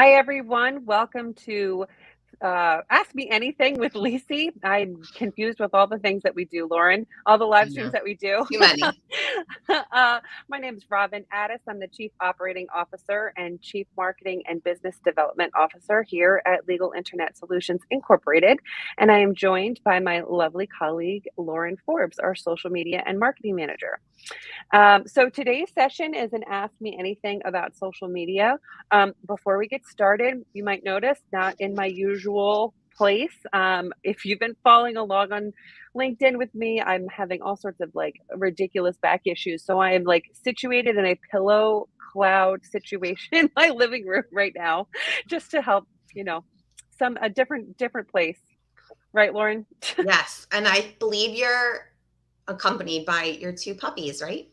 Hi, everyone. Welcome to Ask Me Anything with Lisi. I'm confused with all the things that we do, Lauren, all the live I streams know. that we do. Too many. My name is Robin Addis. I'm the Chief Operating Officer and Chief Marketing and Business Development Officer here at Legal Internet Solutions Incorporated. And I am joined by my lovely colleague, Lauren Forbes, our Social Media and Marketing Manager. So today's session is an Ask Me Anything about social media. Before we get started, you might notice not in my usual place. If you've been following along on LinkedIn with me, I'm having all sorts of like ridiculous back issues. So I am like situated in a pillow cloud situation in my living room right now, just to help, a different place. Right, Lauren? Yes. And I believe you're accompanied by your two puppies, right?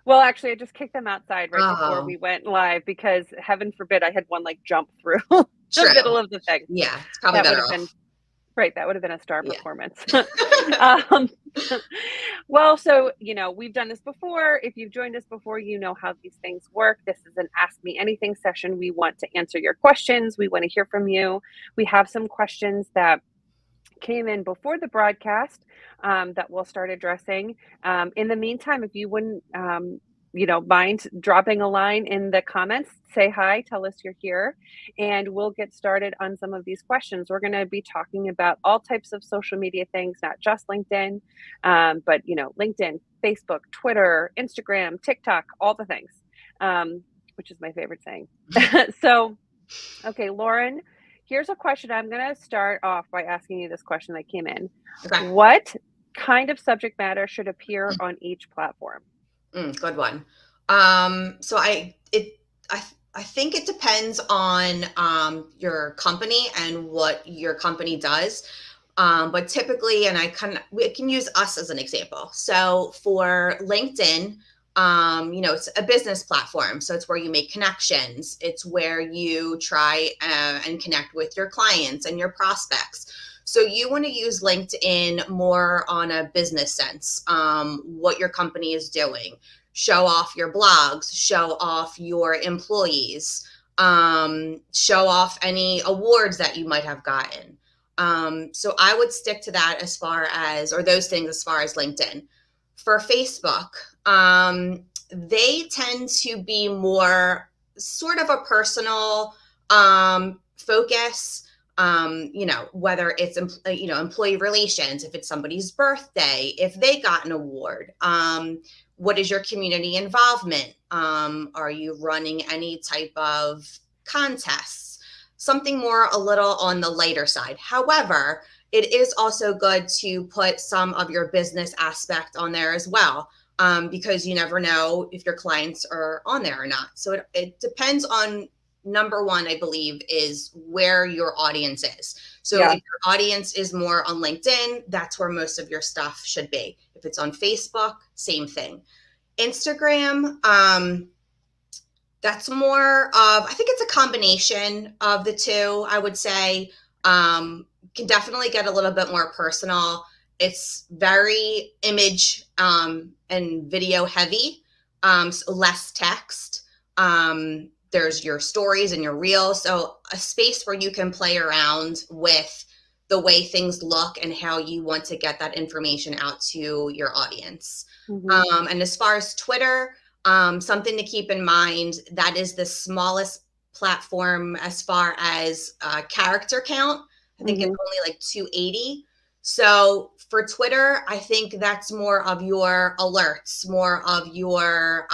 Well, actually, I just kicked them outside right before Oh, we went live because heaven forbid I had one like jump through the true. middle of the thing. Yeah, it's probably That would better have been off. right. That would have been a star Yeah. performance. um, well, so, we've done this before. If you've joined us before, you know how these things work. This is an Ask Me Anything session. We want to answer your questions. We want to hear from you. We have some questions that came in before the broadcast that we'll start addressing. In the meantime, if you wouldn't, mind dropping a line in the comments, say hi, tell us you're here, and we'll get started on some of these questions. We're going to be talking about all types of social media things, not just LinkedIn, but LinkedIn, Facebook, Twitter, Instagram, TikTok, all the things, which is my favorite thing. So, okay, Lauren, here's a question. I'm going to start off by asking you this question that came in. Okay. What kind of subject matter should appear on each platform? Good one. So I think it depends on your company and what your company does. But typically, and we can use us as an example. So for LinkedIn, it's a business platform. So it's where you make connections. It's where you try and connect with your clients and your prospects. So you want to use LinkedIn more on a business sense, what your company is doing. Show off your blogs, show off your employees, show off any awards that you might have gotten. So I would stick to that or those things as far as LinkedIn. For Facebook, they tend to be more sort of a personal focus. Whether it's employee relations, if it's somebody's birthday, if they got an award. What is your community involvement? Are you running any type of contests? Something more a little on the lighter side. However, it is also good to put some of your business aspect on there as well, because you never know if your clients are on there or not. So it depends on, number one, I believe, is where your audience is. So Yeah. if your audience is more on LinkedIn, that's where most of your stuff should be. If it's on Facebook, same thing. Instagram, that's more of, I think it's a combination of the two, I would say. Can definitely get a little bit more personal. It's very image and video heavy, so less text. There's your stories and your reels. So a space where you can play around with the way things look and how you want to get that information out to your audience. Mm-hmm. And as far as Twitter, something to keep in mind, that is the smallest platform as far as character count. I think Mm-hmm. it's only like 280. So for Twitter, I think that's more of your alerts, more of your,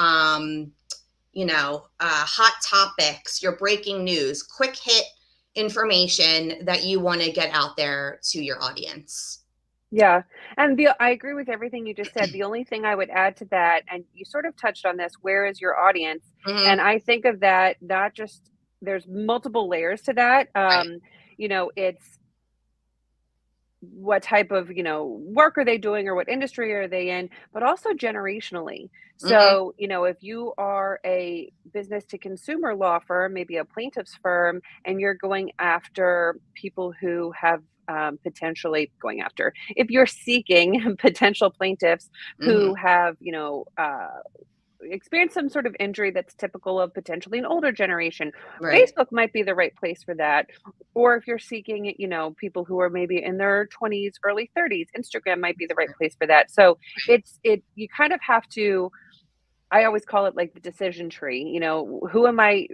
hot topics, your breaking news, quick hit information that you want to get out there to your audience. Yeah. And I agree with everything you just said. The only thing I would add to that, and you sort of touched on this, where is your audience? Mm-hmm. And I think of that, not just, there's multiple layers to that. Right. It's what type of work are they doing or what industry are they in, but also generationally. Mm-hmm. So if you are a business to consumer law firm, maybe a plaintiff's firm, and you're going after people who have potentially going after, if you're seeking potential plaintiffs Mm-hmm. who have experience some sort of injury that's typical of potentially an older generation, Right. Facebook might be the right place for that. Or if you're seeking, people who are maybe in their 20s, early 30s, Instagram might be the right place for that. So you kind of have to, I always call it like the decision tree. Who am I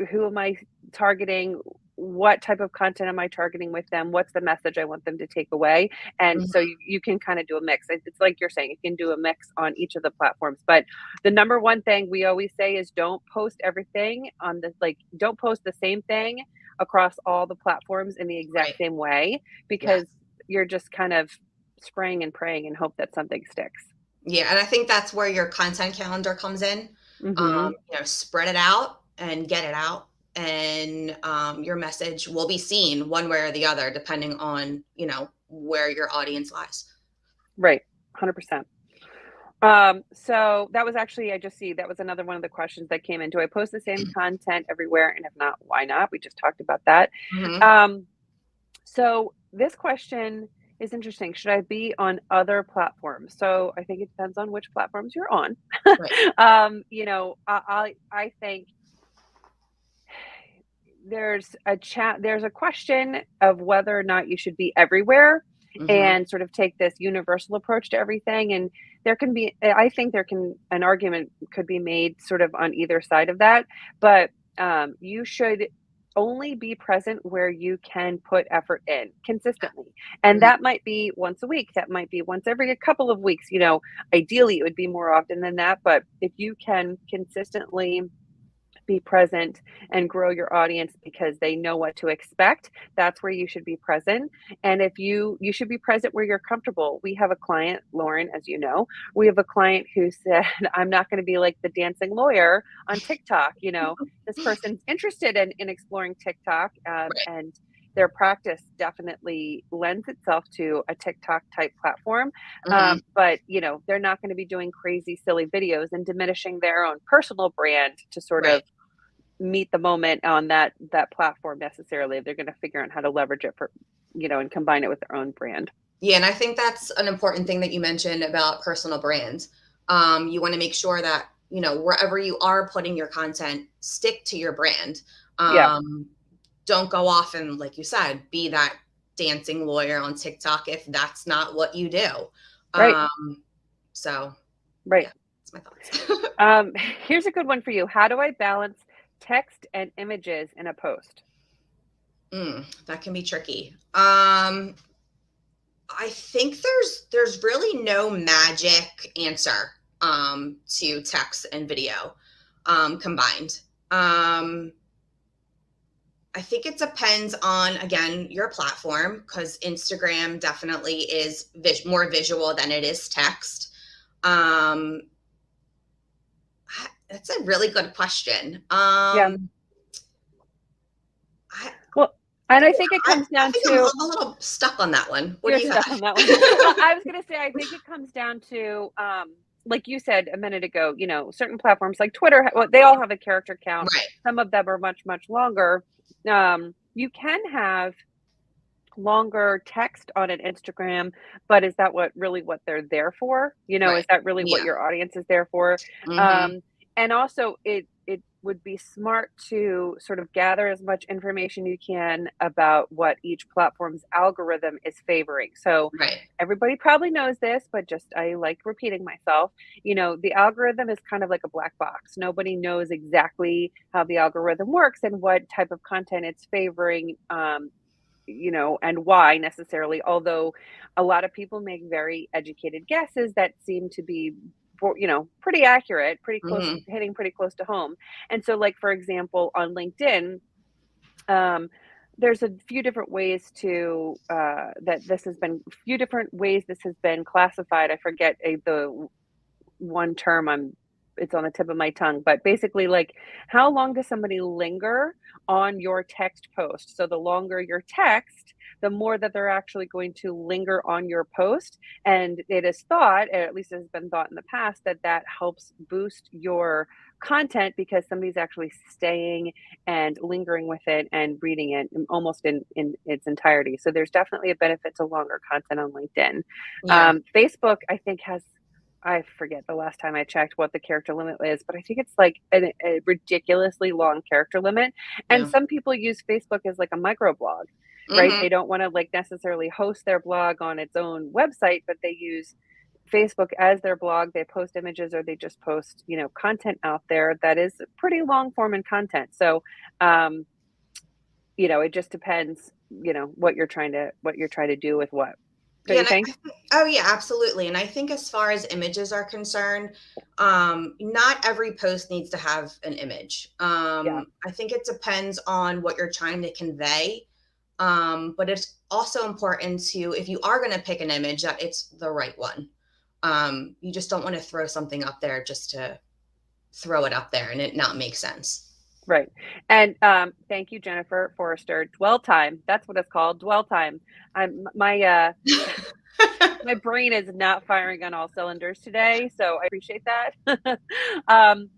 targeting? What type of content am I targeting with them? What's the message I want them to take away? And so Mhm. you can kind of do a mix. It's like you're saying, you can do a mix on each of the platforms. But the number one thing we always say is don't post everything on the like don't post the same thing across all the platforms in the exact Right. same way, Yes. because you're just kind of spraying and praying and hope that something sticks. Yeah, and I think that's where your content calendar comes in. Mhm. Spread it out and get it out, and your message will be seen one way or the other, depending on where your audience lies. Right. 100%. So that was actually, I just see that was another one of the questions that came in. Do I post the same content everywhere? And if not, why not? We just talked about that. Hmm. Um, so this question is interesting. Should I be on other platforms? So I think it depends on which platforms you're on. Right. I think there's a question of whether or not you should be everywhere Hmm. and sort of take this universal approach to everything. And I think an argument could be made sort of on either side of that. But you should only be present where you can put effort in consistently. And Hmm. that might be once a week. That might be once every a couple of weeks. Ideally it would be more often than that. But if you can consistently be present and grow your audience because they know what to expect, that's where you should be present. And if you should be present where you're comfortable. We have a client, Lauren, as you know, we have a client who said, I'm not going to be like the dancing lawyer on TikTok. This person's interested in exploring TikTok, Right. and their practice definitely lends itself to a TikTok type platform. Hmm. But they're not going to be doing crazy, silly videos and diminishing their own personal brand to sort Right. of meet the moment on that platform necessarily. They're going to figure out how to leverage it for, and combine it with their own brand. Yeah, and I think that's an important thing that you mentioned about personal brands. You want to make sure that wherever you are putting your content, stick to your brand. Yeah, Don't go off and, like you said, be that dancing lawyer on TikTok if that's not what you do. right, So, right. yeah, that's my thoughts. Um, Here's a good one for you. How do I balance text and images in a post? That can be tricky. I think there's really no magic answer to text and video combined. I think it depends on, again, your platform, because Instagram definitely is more visual than it is text. Um, that's a really good question. Yeah. I, Well, and I yeah, think it I, comes I down think I'm to a little stuck on that one. What you're do you stuck got? on that one. Well, I was going to say, I think it comes down to, like you said a minute ago, certain platforms like Twitter, well, they all have a character count. Right. Some of them are much, much longer. You can have longer text on an Instagram, but is that what they're there for? Is Right. that really what Yeah. your audience is there for? Hmm. And also it would be smart to sort of gather as much information you can about what each platform's algorithm is favoring. So Right. everybody probably knows this, but just I like repeating myself. The algorithm is kind of like a black box. Nobody knows exactly how the algorithm works and what type of content it's favoring. And why necessarily, although a lot of people make very educated guesses that seem to be, pretty accurate, pretty close, Hmm. hitting pretty close to home. And so, like, for example, on LinkedIn, um, there's a few different ways to few different ways this has been classified. I forget the one term it's on the tip of my tongue, but basically, like, how long does somebody linger on your text post? So the longer your text, the more that they're actually going to linger on your post. And it is thought, or at least it has been thought in the past, that that helps boost your content because somebody's actually staying and lingering with it and reading it almost in its entirety. So there's definitely a benefit to longer content on LinkedIn. Yeah. Facebook, I think, has I forget the last time I checked what the character limit is, but I think it's like a ridiculously long character limit. And Yeah. some people use Facebook as like a microblog, right? Hmm. They don't want to like necessarily host their blog on its own website, but they use Facebook as their blog. They post images or they just post, content out there that is pretty long form and content. So, um, it just depends, what you're trying to do with what. Don't Yeah, you and think? I think, oh yeah, absolutely. And I think as far as images are concerned, not every post needs to have an image. Yeah. I think it depends on what you're trying to convey. But it's also important to, if you are going to pick an image, that it's the right one. You just don't want to throw something up there just to throw it up there and it not make sense. Right. And thank you, Jennifer Forrester. Dwell time. That's what it's called. Dwell time. My brain is not firing on all cylinders today, so I appreciate that. um,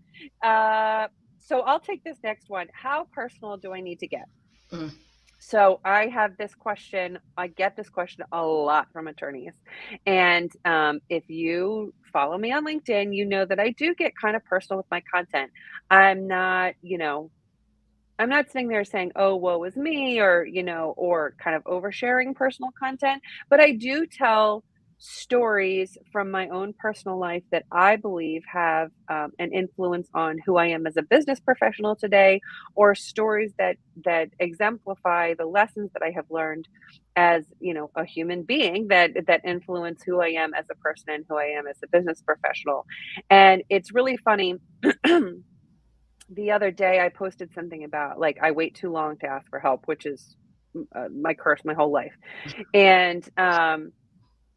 so I'll take this next one. How personal do I need to get? Mm, So I have this question. I get this question a lot from attorneys, and if you follow me on LinkedIn, you know that I do get kind of personal with my content. I'm not, I'm not sitting there saying, "Oh, woe is me," or kind of oversharing personal content, but I do tell stories from my own personal life that I believe have an influence on who I am as a business professional today, or stories that exemplify the lessons that I have learned as a human being that influence who I am as a person and who I am as a business professional. And it's really funny. The other day I posted something about like I wait too long to ask for help, which is my curse my whole life. And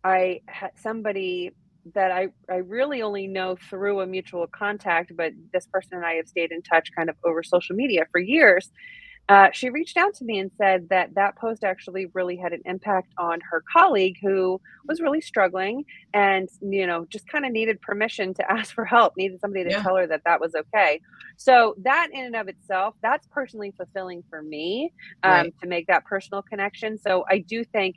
I had somebody that I really only know through a mutual contact, but this person and I have stayed in touch kind of over social media for years. She reached out to me and said that that post actually really had an impact on her colleague who was really struggling and, just kind of needed permission to ask for help, needed somebody to yeah, tell her that that was okay. So, that in and of itself, that's personally fulfilling for me right. to make that personal connection. So, I do think,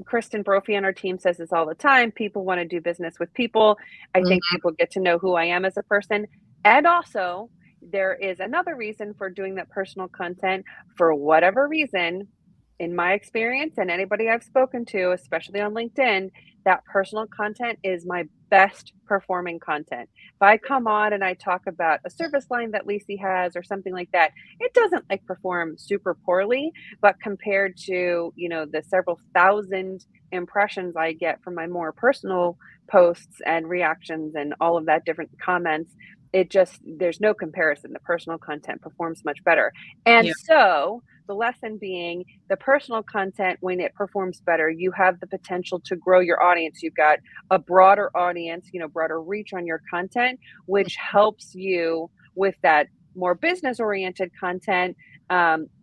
Kristen Brophy on our team says this all the time. People want to do business with people. I think Mhm. people get to know who I am as a person. And also, there is another reason for doing that personal content. For whatever reason, in my experience and anybody I've spoken to, especially on LinkedIn, that personal content is my best performing content. If I come on and I talk about a service line that Lacey has or something like that, it doesn't like perform super poorly, but compared to, the several thousand impressions I get from my more personal posts and reactions and all of that different comments, there's no comparison. The personal content performs much better. And Yeah. so the lesson being the personal content, when it performs better, you have the potential to grow your audience. You've got a broader audience, broader reach on your content, which helps you with that more business oriented content.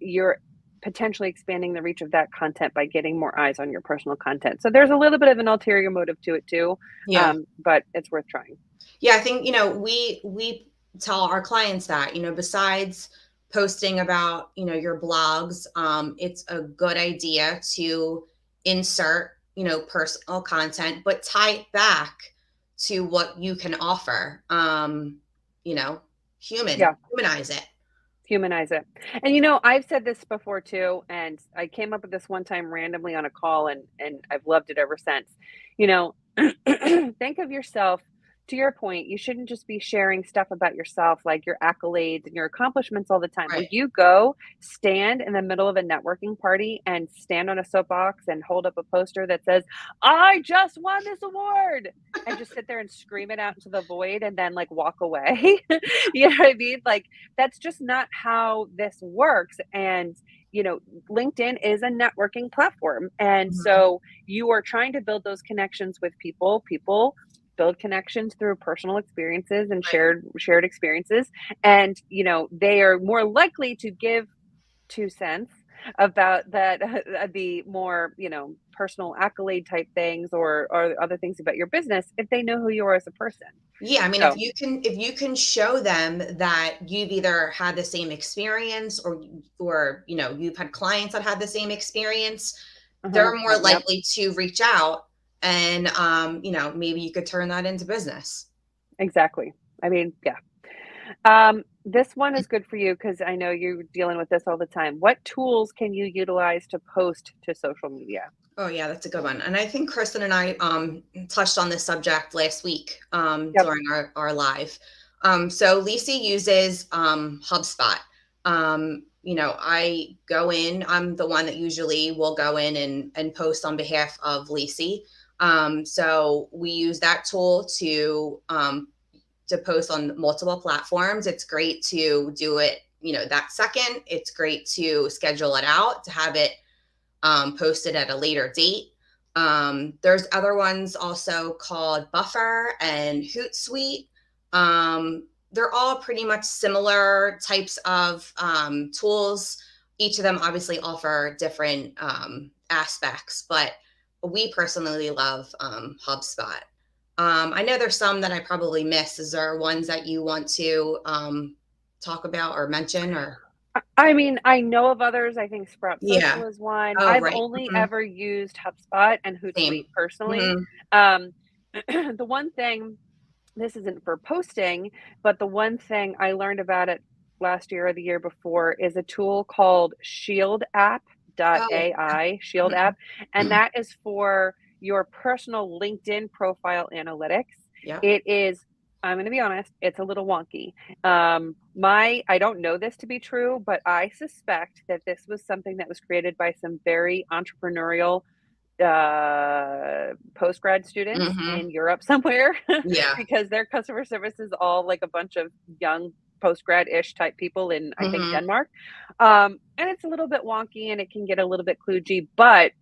You're potentially expanding the reach of that content by getting more eyes on your personal content. So there's a little bit of an ulterior motive to it too, Yeah. but it's worth trying. Yeah, I think, we tell our clients that, besides posting about, your blogs, it's a good idea to insert, personal content, but tie it back to what you can offer. You know, Yeah. humanize it. Humanize it. And I've said this before too, and I came up with this one time randomly on a call and I've loved it ever since. You know, think of yourself to your point, you shouldn't just be sharing stuff about yourself like your accolades and your accomplishments all the time. Right. When you go stand in the middle of a networking party and stand on a soapbox and hold up a poster that says, "I just won this award," and just sit there and scream it out into the void and then like walk away. You know what I mean? Like that's just not how this works. And, LinkedIn is a networking platform. And Mhm. so you are trying to build those connections with people. People build connections through personal experiences and Right. shared experiences. And, they are more likely to give 2 cents about that the more personal accolade type things or other things about your business if they know who you are as a person. Yeah, I mean, So if you can show them that you've either had the same experience or you've had clients that had the same experience, uh-huh, they're more yep. likely to reach out and maybe you could turn that into business. Exactly. I mean, yeah. This one is good for you because I know you're dealing with this all the time. What tools can you utilize to post to social media? Oh yeah, that's a good one. And I think Kristen and I touched on this subject last week Yep. during our live. So Lisi uses HubSpot. I go in, I'm the one that usually will go in and post on behalf of Lisi. So we use that tool to post on multiple platforms. It's great to do it, that second. It's great to schedule it out, to have it posted at a later date. There's other ones also called Buffer and Hootsuite. They're all pretty much similar types of tools. Each of them obviously offer different aspects, but we personally love HubSpot. I know there's some that I probably missed. Is there ones that you want to talk about or mention? Or I mean, I know of others. I think Sprout yeah. Social is one. Oh, I've right. only Mhm. ever used HubSpot and Same. Hootsuite personally. Mhm. Um, the one thing, this isn't for posting, but the one thing I learned about it last year or the year before is a tool called Oh, shieldapp.ai, Shield mhm. app, and that is for your personal LinkedIn profile analytics. Yep. It is, I'm going to be honest, it's a little wonky. I don't know this to be true, but I suspect that this was something that was created by some very entrepreneurial post grad students Mhm. in Europe somewhere Yeah. because their customer service is all like a bunch of young post grad ish type people in, I think, Mhm. Denmark. And it's a little bit wonky and it can get a little bit kludgy, but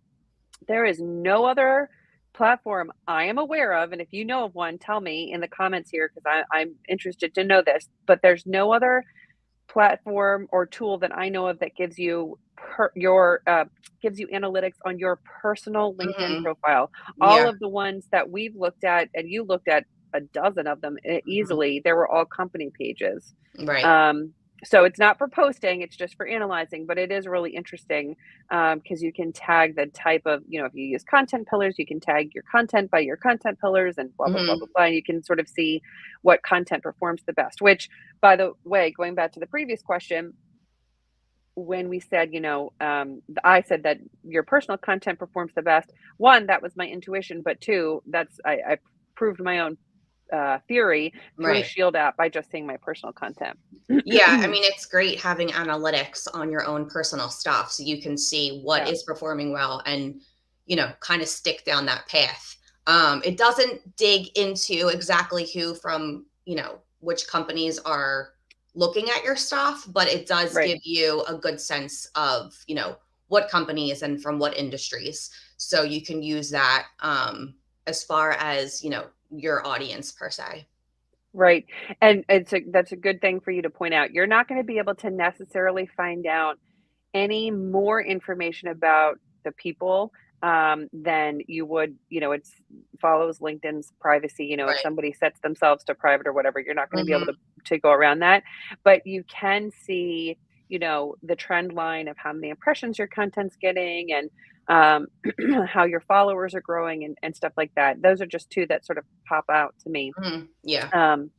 there is no other platform I am aware of. And if you know of one, tell me in the comments here because I'm interested to know this, but there's no other platform or tool that I know of that gives you gives you analytics on your personal LinkedIn Mhm. profile. All Yeah. of the ones that we've looked at, and you looked at a dozen of them Mhm. easily, they were all company pages. Right. Um, so it's not for posting; it's just for analyzing. But it is really interesting because you can tag the type of, if you use content pillars, you can tag your content by your content pillars and blah blah blah Mhm. blah blah. And you can sort of see what content performs the best. Which, by the way, going back to the previous question, when we said, I said that your personal content performs the best. One, that was my intuition, but two, I proved my own theory through Right. Shield app by just seeing my personal content. Yeah, I mean, it's great having analytics on your own personal stuff so you can see what Yeah, is performing well and, kind of stick down that path. It doesn't dig into exactly who from, which companies are looking at your stuff, but it does right. give you a good sense of, what companies and from what industries. So you can use that as far as, your audience per se. Right. And that's a good thing for you to point out. You're not going to be able to necessarily find out any more information about the people than you would, it's follows LinkedIn's privacy. If Right. somebody sets themselves to private or whatever, you're not going to be able Mhm. to go around that. But you can see, the trend line of how many impressions your content's getting and how your followers are growing and stuff like that. Those are just two that sort of pop out to me. Mhm. Yeah. Um,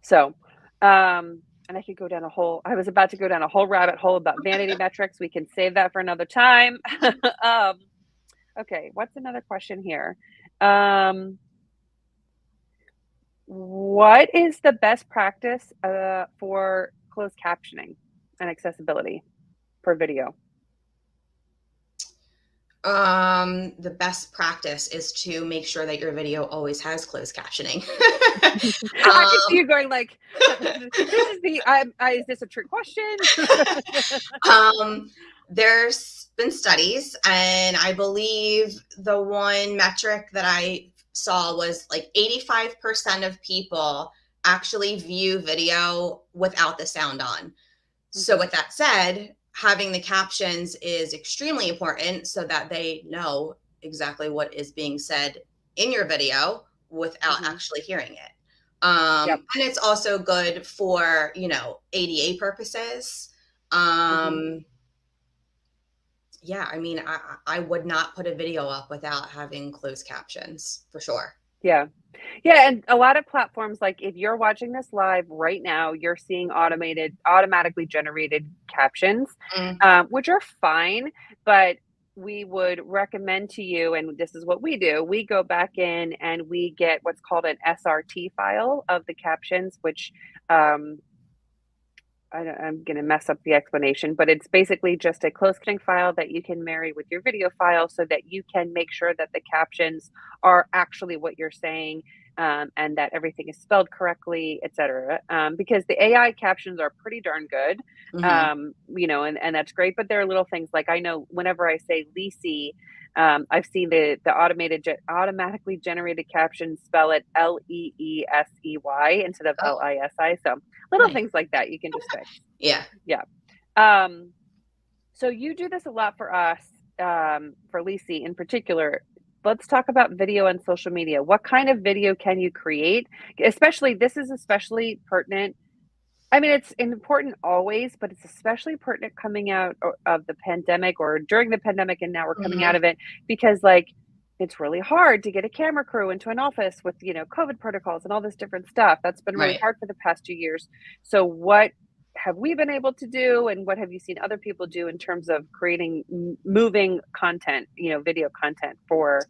so, and I could go down I was about to go down a whole rabbit hole about vanity metrics. We can save that for another time. um, okay, what's another question here? Um, what is the best practice for closed captioning and accessibility for video? The best practice is to make sure that your video always has closed captioning. I can see um, you going like, "This is is this a trick question?" um, there's been studies, and I believe the one metric that I saw was like 85% of people actually view video without the sound on. So, Mhm, with that said, having the captions is extremely important so that they know exactly what is being said in your video without mhm, actually hearing it. yep, And it's also good for, ADA purposes. mhm, Um, Yeah, I mean, I would not put a video up without having closed captions for sure. Yeah. Yeah, and a lot of platforms, like if you're watching this live right now, you're seeing automatically generated captions, Mm, which are fine, but we would recommend to you, and this is what we do, we go back in and we get what's called an SRT file of the captions, which um, I'm going to mess up the explanation, but it's basically just a close connect file that you can marry with your video file so that you can make sure that the captions are actually what you're saying, and that everything is spelled correctly, etc. Because the AI captions are pretty darn good, mhm. and that's great. But there are little things like I know whenever I say Lisi, I've seen the automatically generated captions spell it Leesey instead of Oh, Lisi. So little nice. things like that you can just fix. Yeah. Yeah. Um, so you do this a lot for us, for Lisi in particular. Let's talk about video and social media. What kind of video can you create? Especially, this is especially pertinent. I mean, it's important always, but it's especially pertinent coming out of the pandemic or during the pandemic, and now we're coming out Mhm. of it because, like, it's really hard to get a camera crew into an office with, COVID protocols and all this different stuff. That's been really Right. hard for the past 2 years. So, what have we been able to do, and what have you seen other people do in terms of creating moving content, video content for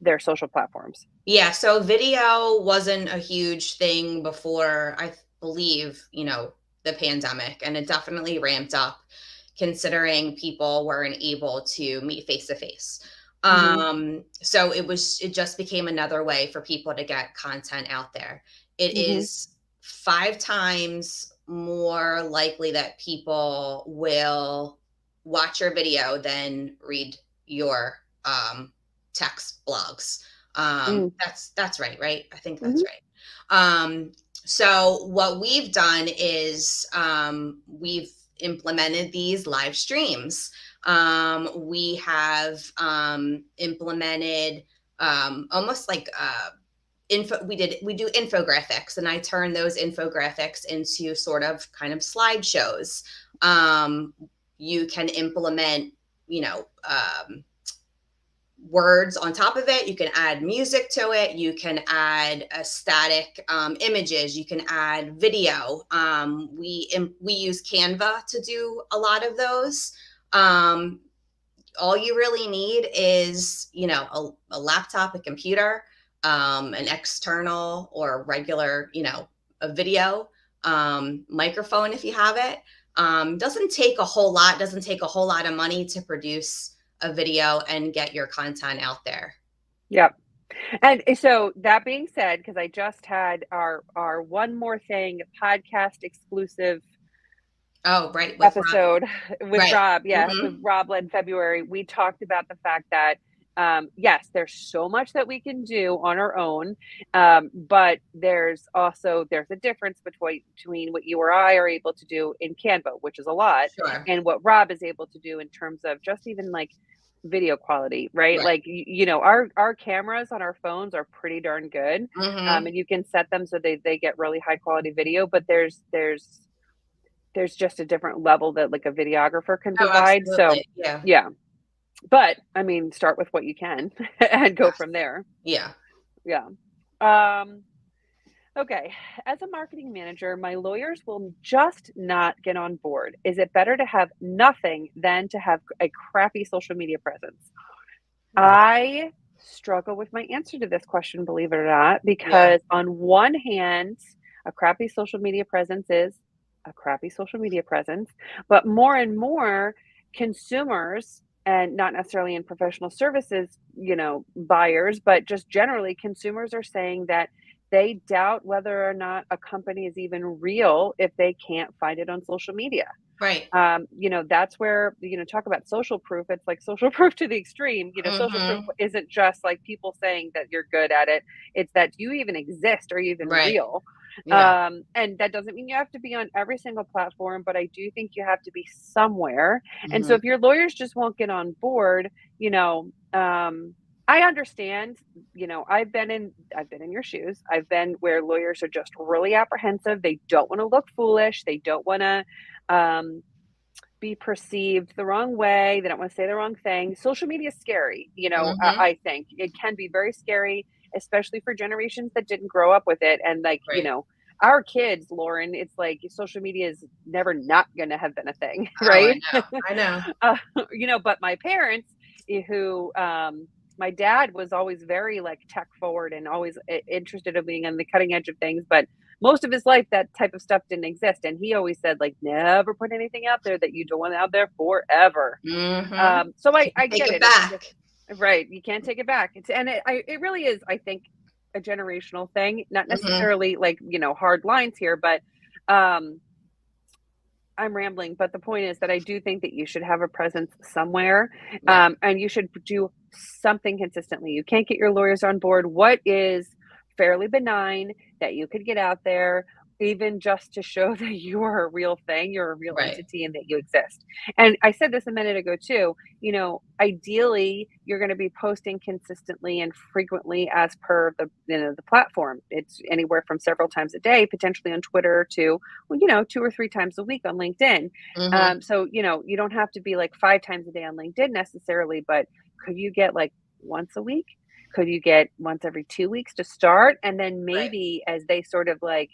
their social platforms? Yeah, so video wasn't a huge thing before, I believe, the pandemic, and it definitely ramped up considering people weren't able to meet face to face. Hmm. So it just became another way for people to get content out there. It Hmm. is 5 times more likely that people will watch your video than read your text blogs. Mm. That's right, right? I think that's Hmm. right. So what we've done is we've implemented these live streams. We have implemented almost like we do infographics, and I turn those infographics into sort of kind of slideshows. Um, you can implement, you know, words on top of it. You can add music to it. You can add static images. You can add video. We use Canva to do a lot of those. Um, all you really need is, a laptop, a computer, an external or regular, a video microphone if you have it. Doesn't take a whole lot. Doesn't take a whole lot of money to produce a video and get your content out there. Yep. And so that being said, because I just had our one more thing podcast exclusive Oh, right, with Rob. episode with Right. Rob. Yeah, with Mhm. Rob in February. We talked about the fact that yes, there's so much that we can do on our own, but there's a difference between what you or I are able to do in Canva, which is a lot, Sure. and what Rob is able to do in terms of just even like video quality, right? Right. Like our cameras on our phones are pretty darn good, Mhm. and you can set them so they get really high quality video. But there's just a different level that like a videographer can Oh, provide. So absolutely. Yeah. yeah, but I mean, start with what you can and go Yes. from there. Yeah. Yeah. Um, okay. As a marketing manager, my lawyers will just not get on board. Is it better to have nothing than to have a crappy social media presence? Ooh. I struggle with my answer to this question, believe it or not, Yeah. because on one hand, a crappy social media presence is a crappy social media presence, but more and more consumers, and not necessarily in professional services, buyers, but just generally consumers are saying that they doubt whether or not a company is even real if they can't find it on social media. Right. That's where, talk about social proof. It's like social proof to the extreme. Social proof Mhm. isn't just like people saying that you're good at it. It's that you even exist or even Right. real. Yeah. And that doesn't mean you have to be on every single platform, but I do think you have to be somewhere. And so Mhm. if your lawyers just won't get on board, I understand, I've been in your shoes. I've been where lawyers are just really apprehensive. They don't want to look foolish. They don't want to, um, be perceived the wrong way. They don't want to say the wrong thing. Social media is scary. Mm-hmm. I think it can be very scary, especially for generations that didn't grow up with it. And like, Right. our kids, Lauren, it's like social media is never not going to have been a thing, Oh, I right? know. I know. uh, but my parents, who, my dad was always very like tech forward and always interested in being on the cutting edge of things, but most of his life that type of stuff didn't exist, and he always said like never put anything out there that you don't want out there forever. Mm-hmm. So I Take get it it. It's just back. right. You can't take it back. It really is, I think, a generational thing, not Mm-hmm. necessarily like, hard lines here, but um I'm rambling, but the point is that I do think that you should have a presence somewhere, Yeah. and you should do something consistently. You can't get your lawyers on board. What is fairly benign that you could get out there, even just to show that you are a real thing, you're a real Right. entity, and that you exist. And I said this a minute ago too. Ideally, you're going to be posting consistently and frequently as per the platform. It's anywhere from several times a day, potentially on Twitter, to, well, 2 or 3 times a week on LinkedIn. Mm-hmm. So, you don't have to be like 5 times a day on LinkedIn necessarily, but could you get like once a week? Could you get once every 2 weeks to start? And then Right. maybe as they sort of like,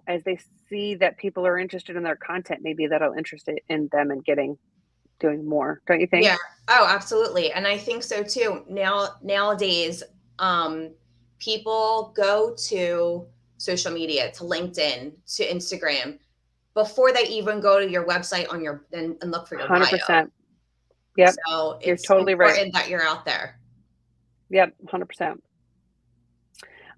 as they see that people are interested in their content, maybe that'll interest in them and doing more. Don't you think? Yeah. Oh, absolutely. And I think so too. Nowadays, um, people go to social media, to LinkedIn, to Instagram before they even go to your website and look for your bio. 100%. Yep. So You're it's totally right. important that you're out there. Yep. 100%.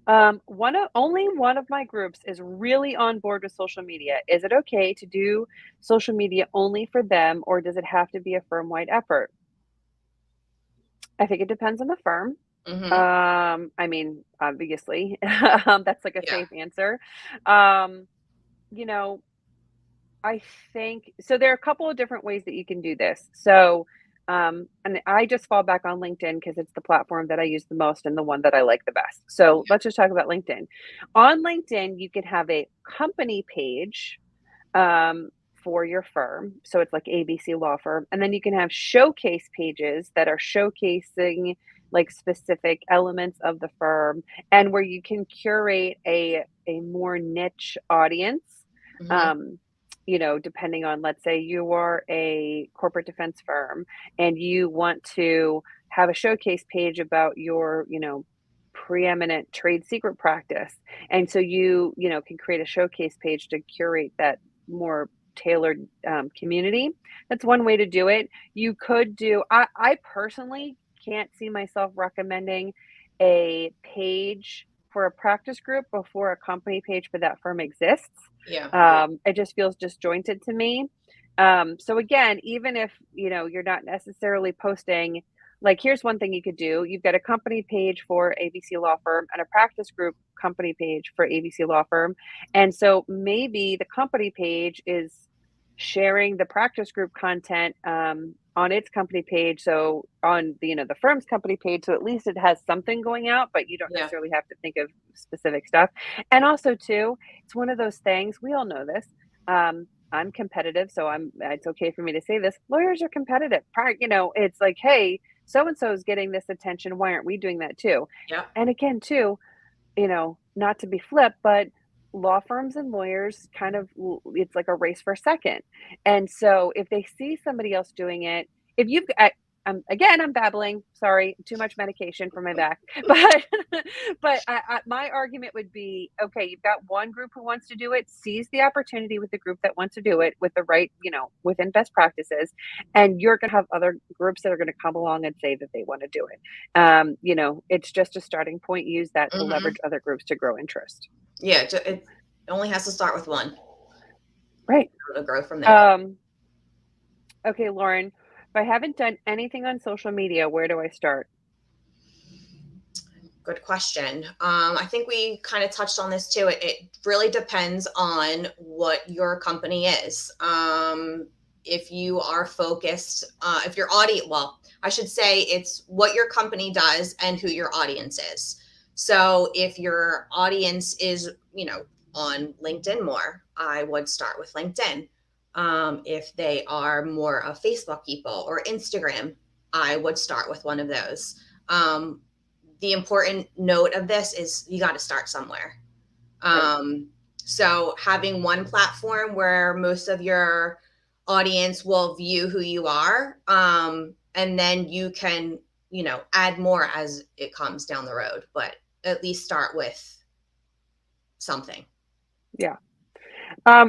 Only one of my groups is really on board with social media. Is it okay to do social media only for them, or does it have to be a firm-wide effort? I think it depends on the firm. Hmm. I mean, obviously, that's like a Yeah. safe answer. Um, you know, I think so. There are a couple of different ways that you can do this. So, and I just fall back on LinkedIn because it's the platform that I use the most and the one that I like the best. So let's just talk about LinkedIn. On LinkedIn, you can have a company page, um, for your firm. So it's like ABC Law Firm. And then you can have showcase pages that are showcasing like specific elements of the firm, and where you can curate a more niche audience. Hmm. Um, depending on, let's say you are a corporate defense firm and you want to have a showcase page about your, preeminent trade secret practice. And so can create a showcase page to curate that more tailored community. That's one way to do it. You could do, I personally can't see myself recommending a page for a practice group before a company page for that firm exists. Yeah. It just feels disjointed to me. So again, even if you're not necessarily posting, like, here's one thing you could do. You've got a company page for ABC Law Firm and a practice group company page for ABC Law Firm. And so maybe the company page is sharing the practice group content on its company page. So on the firm's company page, so at least it has something going out, but you don't Yeah. necessarily have to think of specific stuff. And also too, it's one of those things, we all know this. I'm competitive, so it's okay for me to say this. Lawyers are competitive. It's like, hey, so and so is getting this attention. Why aren't we doing that too? Yeah. And again, too, not to be flip, but law firms and lawyers kind of, it's like a race for second. And so if they see somebody else doing it, if you've, again, I'm babbling, sorry, too much medication for my back, but, my argument would be, okay, you've got one group who wants to do it, seize the opportunity with the group that wants to do it with the right, within best practices. And you're going to have other groups that are going to come along and say that they want to do it. It's just a starting point. Use that to Hmm. leverage other groups to grow interest. Yeah. It only has to start with one. Right. It'll grow from there. Okay, Lauren, if I haven't done anything on social media, where do I start? Good question. I think we kind of touched on this too. It really depends on what your company is. If you are focused, if your audience, well, I should say it's what your company does and who your audience is. So if your audience is, on LinkedIn more, I would start with LinkedIn. If they are more of Facebook people or Instagram, I would start with one of those. The important note of this is you got to start somewhere. So having one platform where most of your audience will view who you are, and then you can, add more as it comes down the road, but at least start with something. Yeah.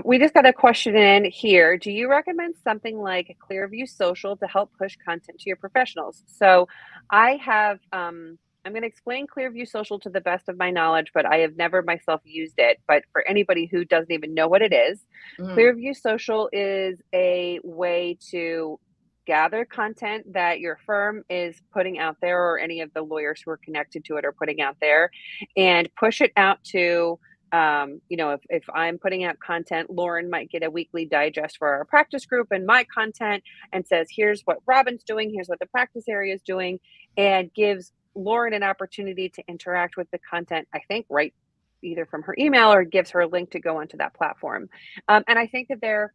We just got a question in here. Do you recommend something like Clearview Social to help push content to your professionals? So I have, I'm going to explain Clearview Social to the best of my knowledge, but I have never myself used it. But for anybody who doesn't even know what it is, Clearview Social is a way to gather content that your firm is putting out there, or any of the lawyers who are connected to it are putting out there, and push it out to if I'm putting out content, Lauren might get a weekly digest for our practice group and my content and says, here's what Robin's doing, here's what the practice area is doing, and gives Lauren an opportunity to interact with the content, I think, right either from her email or gives her a link to go onto that platform. And I think that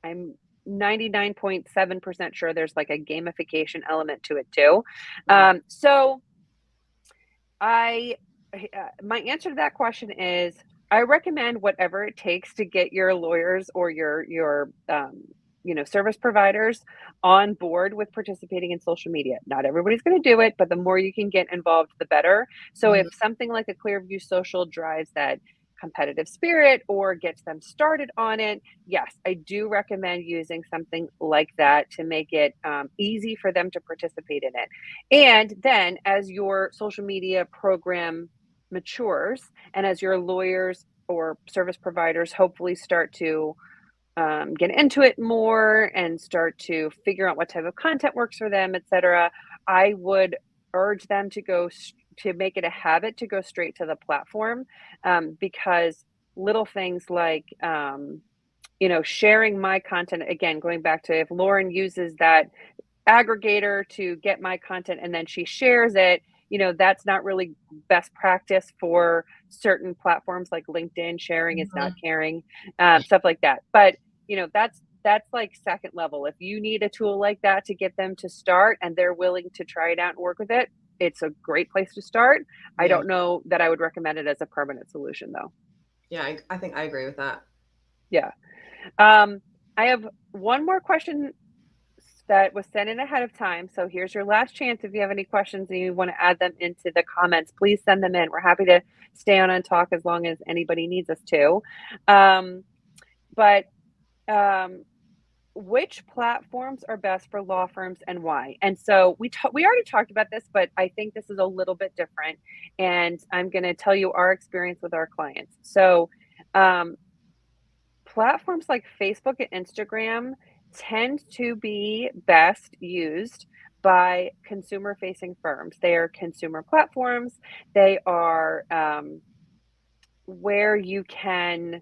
I'm 99.7% sure there's like a gamification element to it too. So my answer to that question is I recommend whatever it takes to get your lawyers or your service providers on board with participating in social media. Not everybody's going to do it, but the more you can get involved, the better. So if something like a Clearview Social drives that competitive spirit or gets them started on it, yes, I do recommend using something like that to make it easy for them to participate in it. And then as your social media program matures and as your lawyers or service providers hopefully start to get into it more and start to figure out what type of content works for them, etc., I would urge them to make it a habit to go straight to the platform, because little things like sharing my content, again, going back to if Lauren uses that aggregator to get my content and then she shares it, that's not really best practice for certain platforms like LinkedIn. Sharing is not caring, stuff like that. But that's like second level. If you need a tool like that to get them to start and they're willing to try it out and work with it, it's a great place to start. I don't know that I would recommend it as a permanent solution though. Yeah, I think I agree with that. Yeah. I have one more question that was sent in ahead of time. So here's your last chance. If you have any questions and you want to add them into the comments, please send them in. We're happy to stay on and talk as long as anybody needs us to. Which platforms are best for law firms and why? And so we already talked about this, but I think this is a little bit different. And I'm going to tell you our experience with our clients. So platforms like Facebook and Instagram tend to be best used by consumer facing firms. They are consumer platforms. They are where you can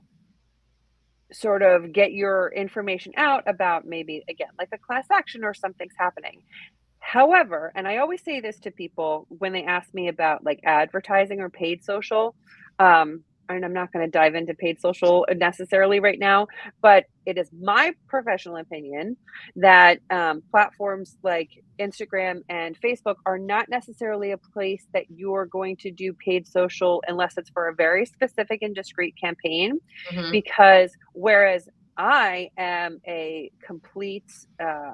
sort of get your information out about maybe, again, like a class action or something's happening. However, and I always say this to people when they ask me about like advertising or paid social, and I'm not going to dive into paid social necessarily right now, but it is my professional opinion that platforms like Instagram and Facebook are not necessarily a place that you're going to do paid social unless it's for a very specific and discrete campaign. Because whereas I am a complete, I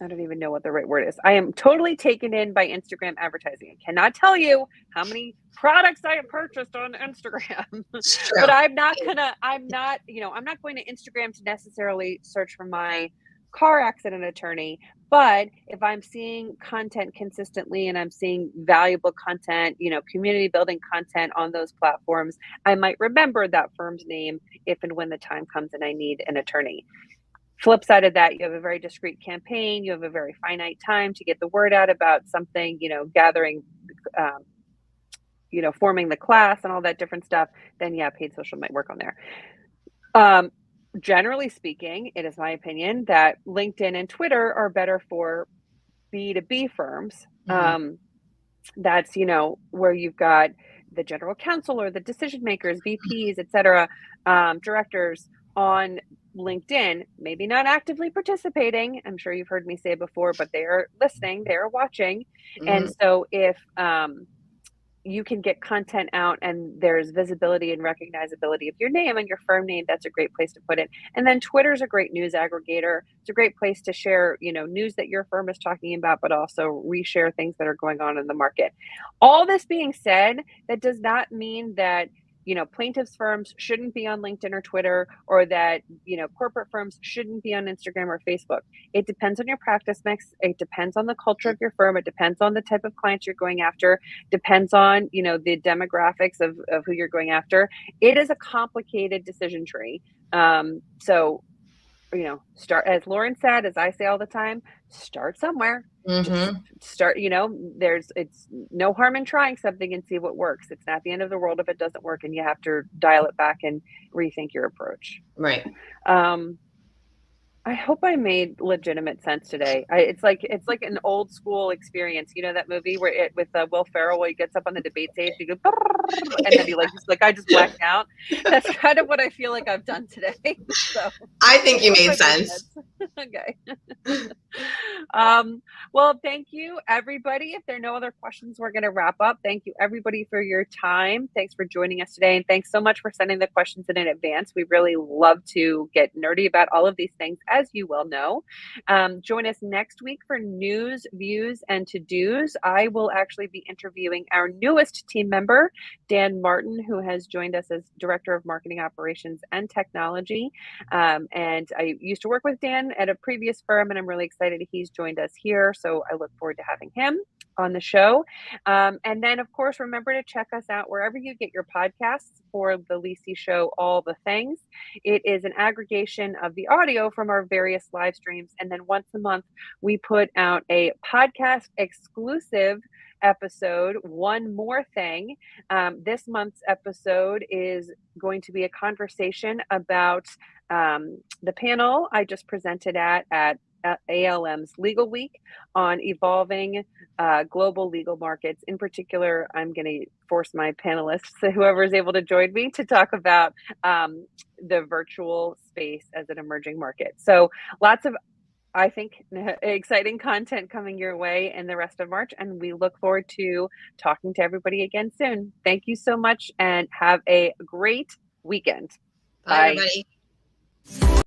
don't even know what the right word is. I am totally taken in by Instagram advertising. I cannot tell you how many products I have purchased on Instagram, but I'm not going to Instagram to necessarily search for my car accident attorney. But if I'm seeing content consistently and I'm seeing valuable content, community building content on those platforms, I might remember that firm's name if and when the time comes and I need an attorney. Flip side of that, you have a very discrete campaign, you have a very finite time to get the word out about something, gathering, forming the class and all that different stuff, then yeah, paid social might work on there. Generally speaking, it is my opinion that LinkedIn and Twitter are better for B2B firms. That's, where you've got the general counsel or the decision makers, VPs, et cetera, directors on LinkedIn, maybe not actively participating. I'm sure you've heard me say before, but they are listening, they are watching. And Mhm. so if you can get content out and there's visibility and recognizability of your name and your firm name, that's a great place to put it. And then Twitter's a great news aggregator. It's a great place to share, news that your firm is talking about, but also reshare things that are going on in the market. All this being said, that does not mean that plaintiffs firms shouldn't be on LinkedIn or Twitter, or that corporate firms shouldn't be on Instagram or Facebook. It depends on your practice mix. It depends on the culture of your firm. It depends on the type of clients you're going after. Depends on the demographics of who you're going after. It is a complicated decision tree. So start, as Lauren said, as I say all the time, start somewhere. Just Mhm. start, it's no harm in trying something and see what works. It's not the end of the world if it doesn't work and you have to dial it back and rethink your approach. Right. I hope I made legitimate sense today. It's like an old school experience. You know that movie where with Will Ferrell, where he gets up on the debate stage, he goes, "Brrr," and then he's like, I just blacked out. That's kind of what I feel like I've done today. So I think you hope made I made sense. Okay. Well, thank you, everybody. If there are no other questions, we're going to wrap up. Thank you, everybody, for your time. Thanks for joining us today. And thanks so much for sending the questions in advance. We really love to get nerdy about all of these things, as you well know. Join us next week for news, views, and to-dos. I will actually be interviewing our newest team member, Dan Martin, who has joined us as Director of Marketing Operations and Technology. And I used to work with Dan at a previous firm, and I'm really excited he's joined us here. So I look forward to having him on the show. And then, of course, remember to check us out wherever you get your podcasts for the Lisi Show, All the Things. It is an aggregation of the audio from our various live streams. And then once a month, we put out a podcast exclusive episode, One More Thing. This month's episode is going to be a conversation about the panel I just presented at ALM's Legal Week on evolving global legal markets. In particular, I'm going to force my panelists, so whoever is able to join me, to talk about the virtual space as an emerging market. So lots of, I think, exciting content coming your way in the rest of March, and we look forward to talking to everybody again soon. Thank you so much and have a great weekend. Bye, Bye. everybody.